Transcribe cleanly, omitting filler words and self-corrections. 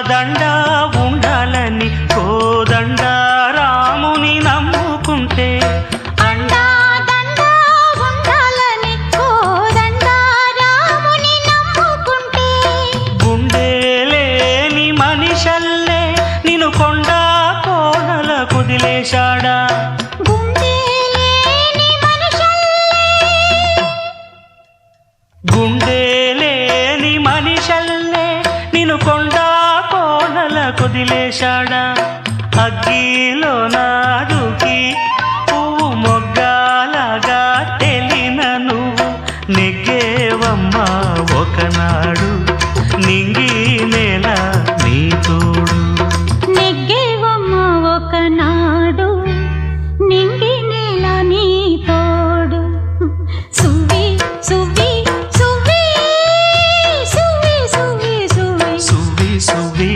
దండా ఉండాలని కోదండ రాముని నమ్ముకుంటే అండా దండా ఉండాలని కోదండ రాముని నమ్ముకుంటే గుండె లేని మనిషల్లే నిన్ను కొండా కోనల కుదిలేశాడా గుండె లేని మనిషల్లే నిన్ను కొండా కోనల కుదిలేశాడా అగ్గిలో నా